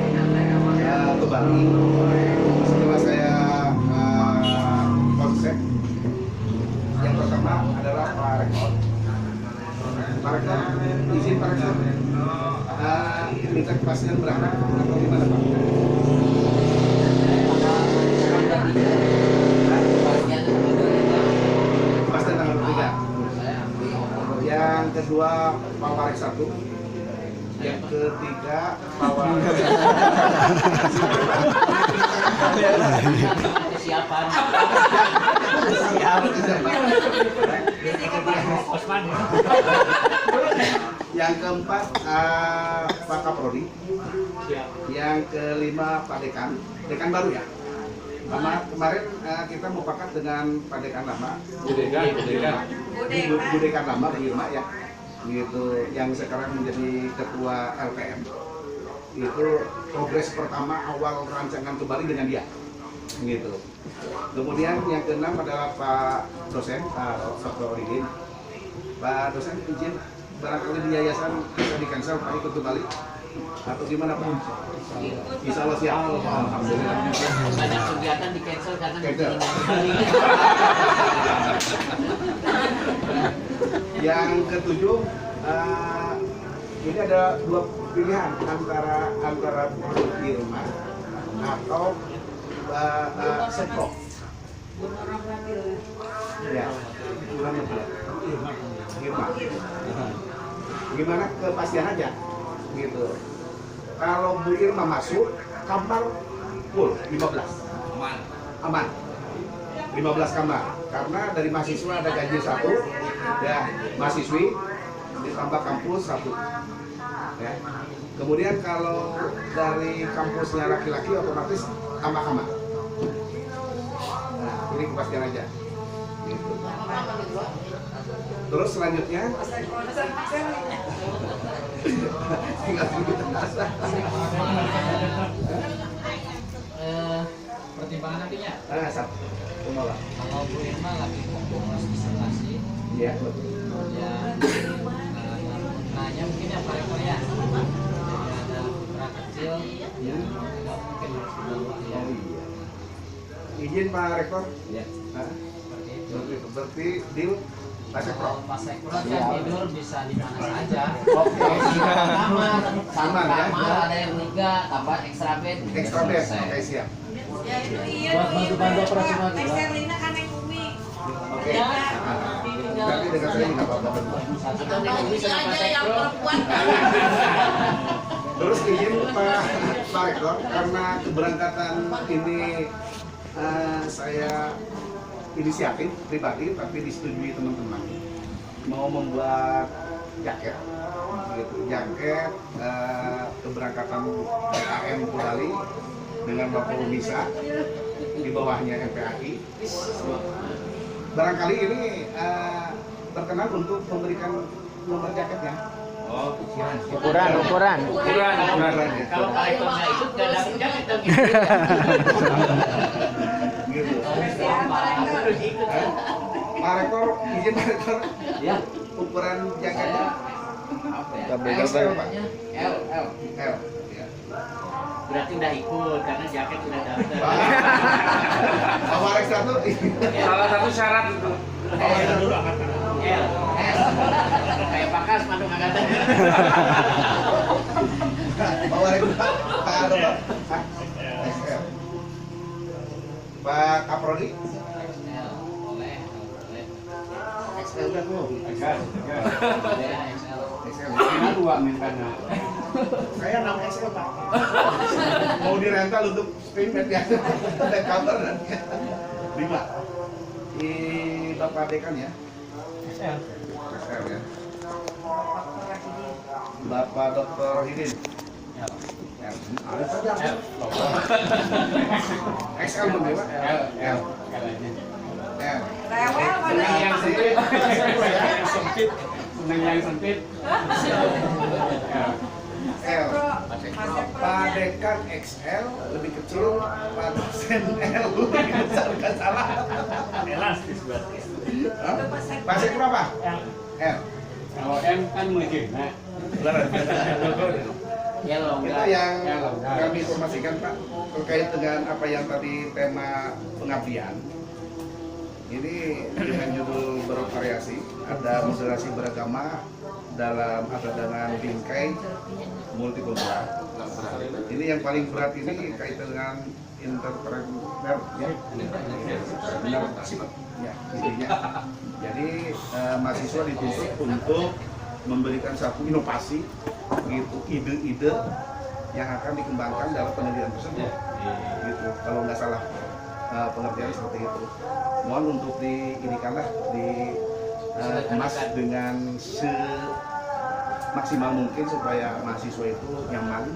S5: ke Bali. Setelah saya konsep, yang pertama adalah Pak Rektor. Pak Rektor, izin Pak Rektor, minta kepastian berangkat atau gimana Pak? Kepastian tanggal 3. Yang kedua Pak Warik 1. Yang ketiga Pak Warik.
S1: Persiapan.
S5: Yang keempat Pak Kaprodi. Yang kelima Pak Dekan. Dekan baru ya. Kemarin kita mufakat dengan Pak Dekan lama. Bu Dekan lama Bu Irma ya. Gitu, yang sekarang menjadi ketua LPM. Itu progres pertama awal rancangan kembali dengan dia. Gitu. Kemudian yang keenam adalah Pak dosen, Pak Dr. Origin. Pak dosen izin barangkali di yayasan bisa di cancel Pak ikut kembali atau gimana Pak? Insya Allah siap. Alhamdulillah.
S1: Banyak kegiatan di cancel karena
S5: Cancel.
S1: bikin kembali.
S5: Yang ketujuh, ini ada 2 pilihan antara Bu Irma atau Sekro. Ya, Irma. Gimana kepastian aja, gitu. Kalau Bu Irma masuk, kamar full 15. Aman. 15 kamar. Karena dari mahasiswa ada ganjil 1, ya, mahasiswi ditambah kampus 1. Ya. Kemudian kalau dari kampusnya laki-laki otomatis tambah kamar. Nah, ini kepastian aja. Gitu. Terus selanjutnya tinggal
S8: Pertimbangan nantinya.
S5: satu penolak.
S8: Kalau Bu Irma lagi fokus disertasi,
S5: Iya, betul.
S8: kemudian putranya mungkin yang paling korea. Jadi ada putra kecil yang mungkin harus dibawa ya.
S5: Oh iya. Izin Pak Rektor.
S6: Ya.
S5: Hah?
S8: Seperti itu.
S5: Berarti deal Pak Sekro.
S8: Kalau Pak Sekro kan tidur bisa di mana saja.
S5: Oke.
S6: Kamar,
S5: Aman, ya?
S6: kamar ada yang 3 tambah extra bed.
S5: Extra bed. Oke, siap.
S9: Ya itu iya
S7: Buat bantu-bantu operasional juga.
S9: Serlina kan yang Umi.
S5: Oke. Berarti dengan saya nggak apa-apa berdua.
S6: Atau dia
S9: Umi
S6: bisa sama
S9: aja yang
S6: Sekro.
S9: perempuan.
S5: Terus izin Pak Rektor, karena keberangkatan ini saya inisiatif pribadi tapi disetujui teman-teman. mau membuat jaket, gitu. Jaket keberangkatan PKM Bali dengan logo MISA di bawahnya MPAI. Barangkali ini berkenan untuk memberikan nomor jaketnya.
S1: Oh,
S6: Ukuran.
S5: Ya.
S1: Kalau Pak Rektor nggak ikut, nggak dapat jaket dong.
S5: Gitu.
S1: Harus ikut.
S5: Pak Rektor, izin Pak Rektor,
S6: Ya.
S5: ukuran jaketnya
S1: Apa ya?
S5: XL, Pak.
S1: L.
S5: L. Ya.
S1: Berarti udah ikut karena jaket udah daftar.
S5: Pak Rektor tuh
S3: Salah satu syarat itu.
S1: L. S. Kayak Pakas masuk angkatan.
S5: Pak Rektor, Pak Rektor, XL. Pak Kaprodi,
S1: Boleh.
S5: XL kan Bu?
S3: Agar.
S5: XL.
S3: Ini dua mintanya.
S5: Saya 6 XL Pak. Mau dirental untuk screenpad ya, ada cover dan 5. Di Bapak Dekan ya. XL ya. Bapak Dr. Hidin. XL belum ya Pak?
S3: L.
S5: L.
S9: Rewel pada
S3: Senang yang sempit. Senang yang sempit.
S5: L. Pak Dekan XL lebih kecil, Pak dosen L lebih besar, kan salah.
S4: Elastis berarti.
S5: Hah? Pak Sek berapa? L.
S3: Kalau M kan mungkin. Nah,
S1: Yellow.
S5: Itu yang kami informasikan Pak terkait dengan apa yang tadi tema pengabdian. Ini dengan judul bervariasi, ada moderasi beragama dalam atau dengan bingkai multikultural. Ini yang paling berat ini kaitan dengan entrepreneur ya. Entrepreneurship ya intinya. Jadi mahasiswa dituntut untuk memberikan satu inovasi gitu, ide-ide yang akan dikembangkan dalam penelitian tersebut gitu. Kalau nggak salah pengertian seperti itu. Mohon untuk diinikanlah dikemas dengan semaksimal mungkin supaya mahasiswa itu nyaman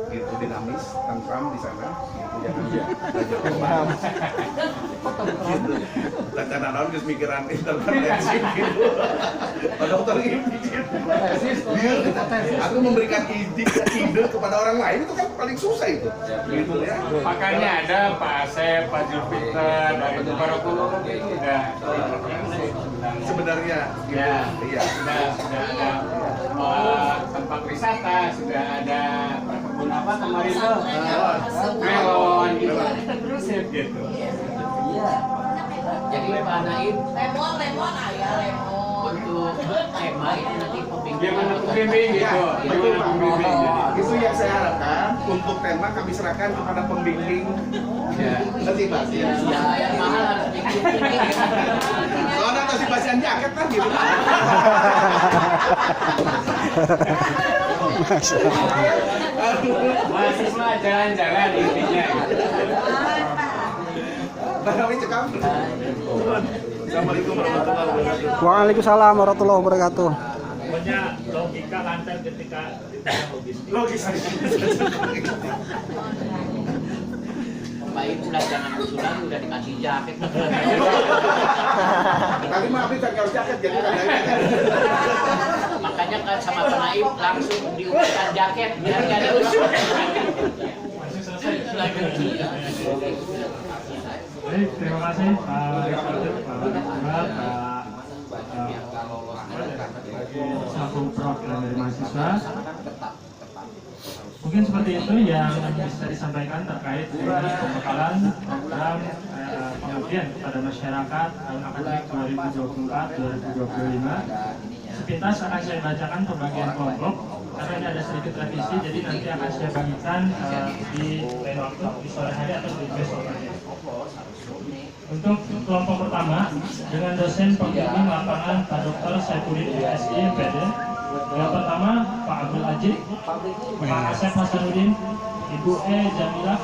S5: gitu, dinamis, tentram di sana gitu, jangan belajar beban gitu. Dan kadang-kadang geus mikiran intervensi gitu. Pak dokter ini bikin aku memberikan ide kepada orang lain itu kan paling susah itu gitu ya.
S3: makanya ada Pak Asep, Pak Julfiter, dari para guru itu udah
S5: Sebenarnya gitu.
S3: ya,
S5: Iya.
S3: sudah ada tempat wisata, sudah ada perkebunan apa kemarin tuh melon gitu, terusnya gitu.
S1: Iya. Jadi Pak Naim
S9: lemon ayah lemon.
S1: untuk tema ini nanti pembimbing.
S3: Gimana pembimbing gitu?
S5: Ya, betul Pak.
S3: Pembimbing gitu.
S5: Itu yang saya harapkan untuk tema kami serahkan kepada pembimbing.
S3: Ya.
S5: Nanti Mas ya.
S1: Ya, yang mahal harus bikin.
S5: Soalnya masih basian jaket kan gitu.
S3: Mahasiswa jalan-jalan intinya.
S5: Barang ini cekam. Assalamualaikum warahmatullahi wabarakatuh.
S2: Waalaikumsalam warahmatullahi wabarakatuh.
S4: Pokoknya logika lancar ketika ditanya logistik.
S5: Logis.
S1: Pak itu udah jangan usulan udah dikasih jaket.
S5: Tadi maafin saya harus jaket jadi kadang-kadang.
S1: Makanya kan sama Pak Naim langsung diusulkan jaket biar nggak ada usul.
S4: Masih selesai. Baik, terima kasih Pak Rektor, Pak Wali, selaku perwakilan dari mahasiswa. Mungkin seperti itu yang bisa disampaikan terkait dengan pembekalan program pengabdian kepada masyarakat tahun akademik 2024-2025. Sepintas akan saya bacakan pembagian kelompok karena ini ada sedikit revisi, jadi nanti akan saya bagikan di lain waktu, di sore hari atau di besok hari. Untuk kelompok pertama dengan dosen pembimbing lapangan Pak Dr. Saifuddin MSI MPD. Yang pertama Pak Abdul Ajib, Pak Asep Hasanuddin, Ibu E Jamilah,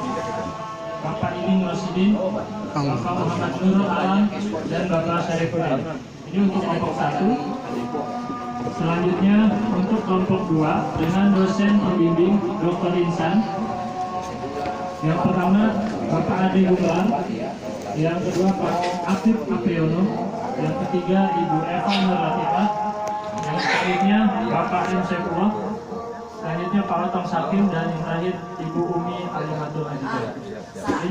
S4: Bapak Iling Rosidin, Bapak Muhammad Nurul Alam, dan Bapak Syarifuddin. Ini untuk kelompok 1. Selanjutnya untuk kelompok 2 dengan dosen pembimbing Dr. Insan. Yang pertama Bapak Ade Gumelar, yang kedua Pak Afif Apriono, yang ketiga Ibu Eva Nurlatifah, yang selanjutnya Bapak M. Saifullah, selanjutnya Pak Otong Sakim, dan yang terakhir Ibu Umi Alimatul Hajijah.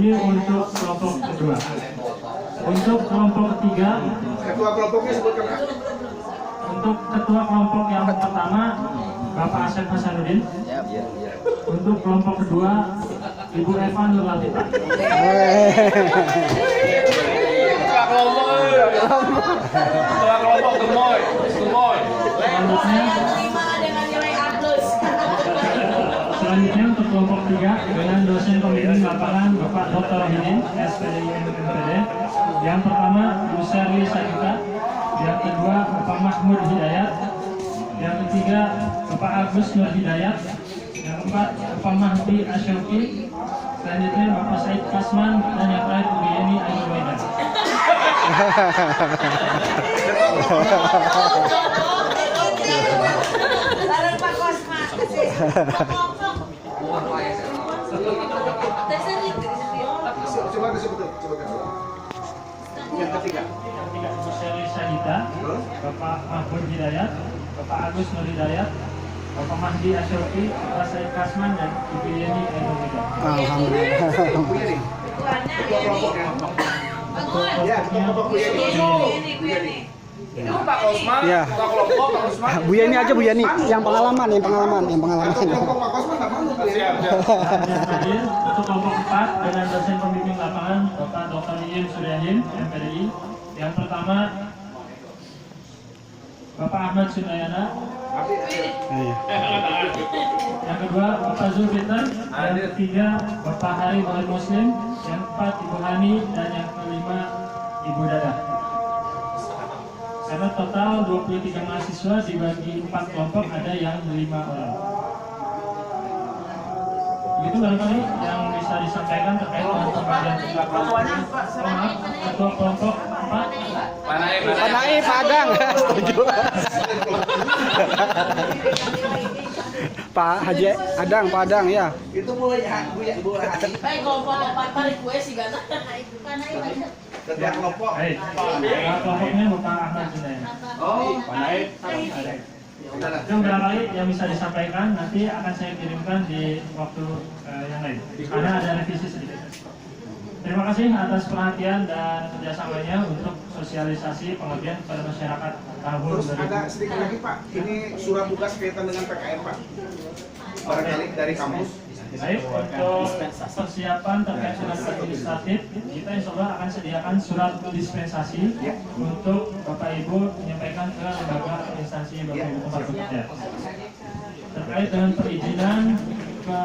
S4: Ini untuk kelompok kedua. Untuk kelompok ketiga,
S5: Ketua kelompoknya sebutkan Pak.
S4: untuk ketua kelompok yang pertama Bapak Asep Hasanuddin. Untuk kelompok kedua Ibu Eva Nurlatifah. Selanjutnya untuk kelompok 3 dengan dosen pembimbing lapangan Bapak Dr. Rohidin, SPDI MPD. Yang pertama Bu Sherly Sakita, yang kedua Bapak Mahmud Hidayat, yang ketiga Bapak Agus Nur Hidayat, yang keempat Bapak Mahdi Asyoki, selanjutnya Bapak Said Kasman, dan yang terakhir Bu Yeni Ayu Waidah.
S9: Bareng Pak Kosma.
S5: Coba disebutkan. Yang ketiga.
S4: Yang ketiga Bu Sherly Sakita, Bapak Mahmud Hidayat, Bapak Agus Nur Hidayat, Bapak Mahdi Asyoki, Bapak Said Kasman, dan Ibu Yeni Ayu Waidah.
S2: Alhamdulillah.
S5: Bu Yeni. Ketua kelompoknya. Ya, ketua kelompok Bu Yeni. Itu Pak Kosman,
S2: Ya.
S5: ketua kelompok Pak Kosman.
S2: Bu Yani aja, Bu Yani. Yang pengalaman.
S5: Atau kelompok Pak Kosman nggak malu kali ya.
S4: Yang terakhir untuk kelompok 4 dengan dosen pembimbing lapangan Bapak Dr. Iyun Suryahin, MPDI. Yang pertama Bapak Ahmad Sundayana, yang kedua Bapak Zulfitar, yang ketiga Bapak Hari Muhammad Muslim, yang keempat Ibu Hani, dan yang kelima Ibu Dada. Karena total 23 mahasiswa dibagi 4 kelompok, ada yang 5 orang. Itu barangkali yang bisa disampaikan terkait dengan pembagian tugas kelompok. Maaf, ketua kelompok 4.
S2: Pak Naif, Pak Adang. Setuju. Pak Haji Adang, Pak Adang ya.
S5: Itu Bu Hani.
S9: Baik kelompok 4 tarik gue sih gana.
S5: Ketua kelompok.
S4: Baik, kelompoknya Bapak Ahmad Sundayana.
S5: Oh, Pak Naif.
S4: Itu barangkali yang bisa disampaikan nanti akan saya kirimkan di waktu yang lain karena ada revisi sedikit. Terima kasih atas perhatian dan kerjasamanya untuk sosialisasi pengabdian kepada masyarakat tahun
S5: Terus ada
S4: 2000.
S5: sedikit lagi Pak, ini surat tugas kaitan dengan PKM Pak. Barangkali dari kampus.
S4: Baik, untuk persiapan terkait surat administratif, kita insya Allah akan sediakan surat dispensasi untuk Bapak Ibu menyampaikan ke lembaga instansi Bapak Ibu tempat bekerja. Terkait dengan perizinan ke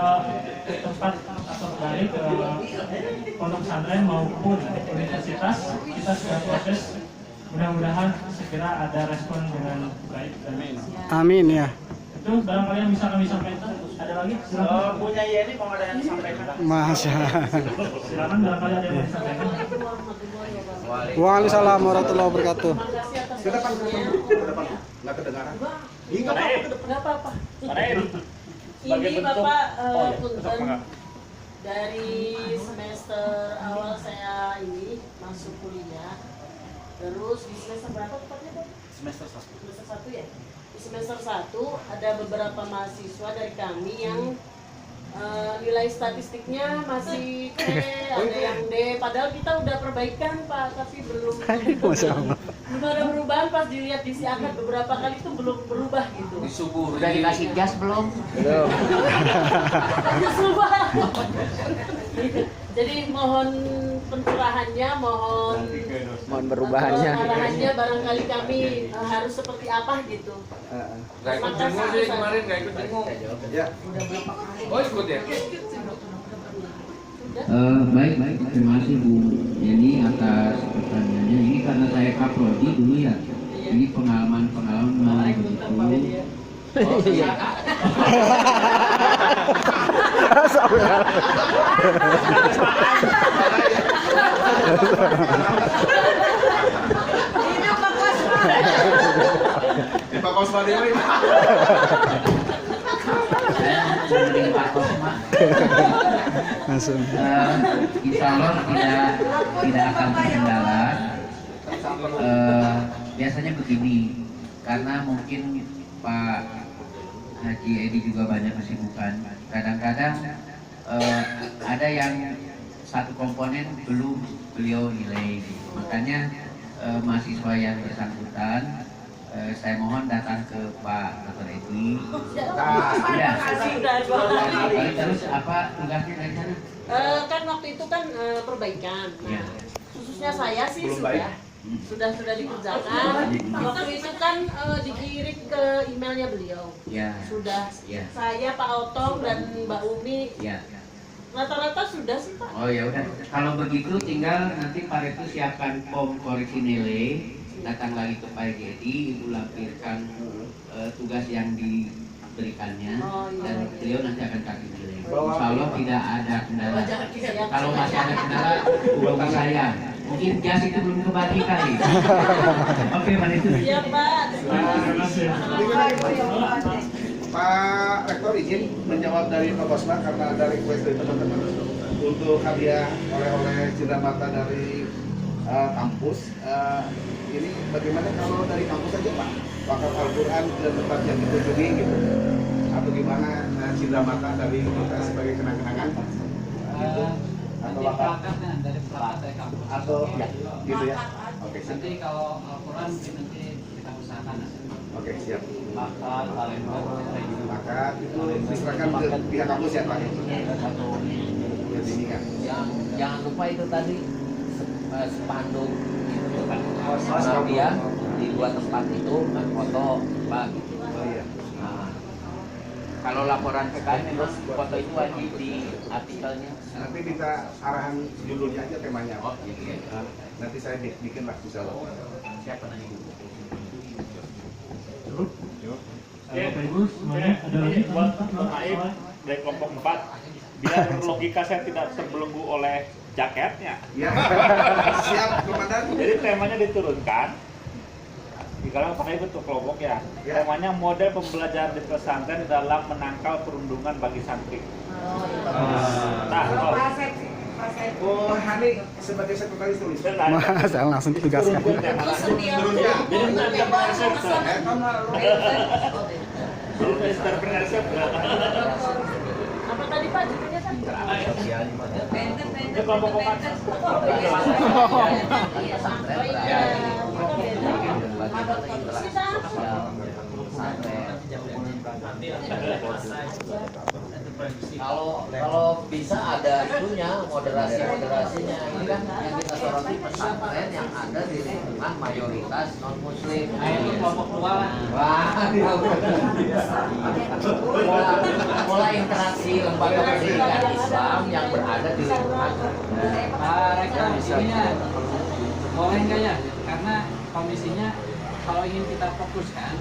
S4: tempat atau dari ke pondok pesantren maupun universitas, kita sudah proses. Mudah-mudahan segera ada respon dengan baik.
S2: Amin ya.
S4: Itu barangkali yang bisa kami sampaikan. Ada lagi? Silakan.
S7: Punya Yeni mau ada yang disampaikan?
S2: Masya.
S4: Silakan barangkali ada yang mau disampaikan.
S2: Waalaikumsalam warahmatullahi wabarakatuh.
S5: Ke depan. Nggak kedengaran. Nggak apa-apa ke depan.
S9: Nggak apa-apa.
S7: Sebagai
S9: Ini
S7: bentuk-
S9: Bapak
S7: Oh, iya.
S9: punten dari semester awal saya ini masuk kuliah. Terus di semester berapa tepatnya Pak?
S7: Semester 1.
S9: Semester 1 ya? Di semester 1 ada beberapa mahasiswa dari kami yang nilai statistiknya masih C, ada yang D, padahal kita udah perbaikan Pak, tapi belum
S2: Masya Allah.
S9: belum ada perubahan. Pas dilihat di siakat beberapa kali itu belum berubah gitu.
S6: Udah dikasih gas belum?
S9: Justru Pak. Jadi mohon pencerahannya, mohon
S6: Perubahannya.
S9: arahannya, barangkali kami harus seperti apa gitu.
S6: Gak ikut jenguk sih kemarin, gak ikut jenguk.
S5: Ya.
S6: Oh ikut ya?
S1: Baik, terima kasih Bu Yeni atas pertanyaannya. Ini karena saya kaprodi dulu ya. Ini pengalaman begitu.
S9: Hidup Pak Kosma.
S5: Pak Kosma Dewi.
S1: Saya memberi Pak Kosma.
S2: Langsung.
S1: Insya Allah tidak akan terkendala. Biasanya begini, karena mungkin Pak Haji Edi juga banyak kesibukan. Kadang-kadang ada yang satu komponen belum beliau nilai. Makanya mahasiswa yang bersangkutan, saya mohon datang ke Pak Dr. Edi. Ya. Terus apa tugasnya dari sana?
S9: Kan waktu itu kan perbaikan.
S1: Ya.
S9: Khususnya saya sih sudah dikerjakan. Waktu itu kan dikirim ke emailnya beliau.
S1: Ya.
S9: Sudah.
S1: Ya.
S9: Saya, Pak Otong dan Mbak Umi.
S1: Ya.
S9: Rata-rata sudah sih Pak.
S1: Oh ya udah. Kalau begitu tinggal nanti Pak Retu siapkan form koreksi nilai, datang lagi ke Pak Edi, Ibu lampirkan tugas yang diberikannya, dan beliau nanti akan kasih nilai. Insya Allah tidak ada kendala. Kalau masih ada kendala, hubungi saya. Mungkin jas itu belum kebagi kali. Oke, Pak Retu.
S9: Iya Pak.
S5: Pak Rektor izin menjawab dari Pak Kosma karena ada request dari teman-teman untuk hadiah oleh-oleh cindera mata dari kampus. Ini bagaimana kalau dari kampus saja Pak? Wakaf Al-Quran dan tempat yang dikunjungi gitu, atau gimana cindera mata dari kita sebagai kenang-kenangan gitu, atau wakaf
S8: dari perangkat dari kampus
S5: atau ya gitu ya. Oke, siap.
S8: nanti kalau Al-Quran nanti kita usahakan.
S5: Oke, siap.
S8: Makan, kalender,
S5: Maka diserahkan ke pihak kampus ya Pak. Ya, bimbingan.
S6: Jangan lupa itu tadi spanduk itu dia di dua tempat itu kan foto Pak gitu.
S5: Oh iya.
S6: Nah, kalau laporan PKM memang foto itu wajib di artikelnya.
S5: Nanti minta arahan judulnya aja temanya.
S6: Oh gitu ya.
S5: Nanti saya bikin lah insya Allah.
S6: Siapa nanya?
S4: Ini buat Pak Aib dari kelompok 4, biar logika saya tidak terbelenggu oleh jaketnya.
S5: Ya, siap Komandan.
S4: Jadi temanya diturunkan. Di kalangan Pak Aib itu kelompok ya.
S5: Ya.
S4: Temanya model pembelajaran di pesantren dalam menangkal perundungan bagi santri. Nah,
S5: Oh, Hani sebagai sekretaris tulis.
S2: Saya langsung ditugaskan.
S5: Turunnya.
S4: Jadi secara prinsip
S9: Apa tadi Pak judulnya kan?
S4: ini kelompok 4.
S6: Kalau bisa ada itunya, moderasinya. Ini kan yang kita soroti pesantren yang ada di lingkungan mayoritas non muslim.
S8: Itu kelompok tua lah.
S6: Wah, mulai interaksi lembaga pendidikan Islam yang berada di lingkungan.
S8: Pak Rektor, ininya boleh nggak ya? Karena komisinya kalau ingin kita fokuskan,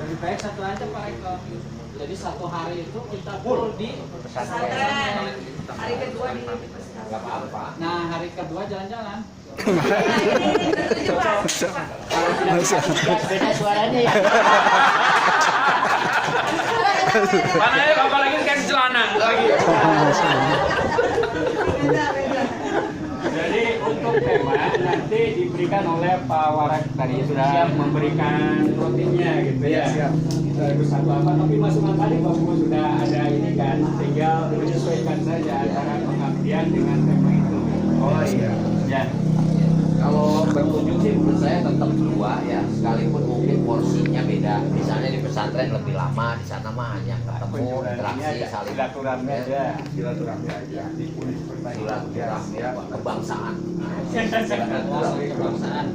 S8: lebih baik satu aja Pak Rektor. Jadi satu hari itu kita full di pesantren.
S10: Hari kedua di
S6: Nggak apa-apa.
S8: Nah, hari kedua jalan-jalan.
S6: Beda suaranya ya.
S10: Mana ya apalagi kan celana lagi.
S3: Jadi untuk tema nanti diberikan oleh Pak Warak tadi sudah memberikan rutinnya gitu ya.
S5: Siap.
S3: Satu apa tapi masukan tadi Pak Bung sudah ada ini kan, tinggal menyesuaikan saja antara pengabdian dengan tema itu.
S5: Oh iya.
S3: Ya.
S6: Kalau berkunjung sih menurut saya tetap dua ya, sekalipun mungkin porsinya beda. Misalnya di pesantren lebih lama, di sana mah hanya ketemu, interaksi, saling
S3: silaturahmi aja.
S5: Silaturahmi aja.
S6: silaturahmi kebangsaan. Silaturahmi kebangsaan.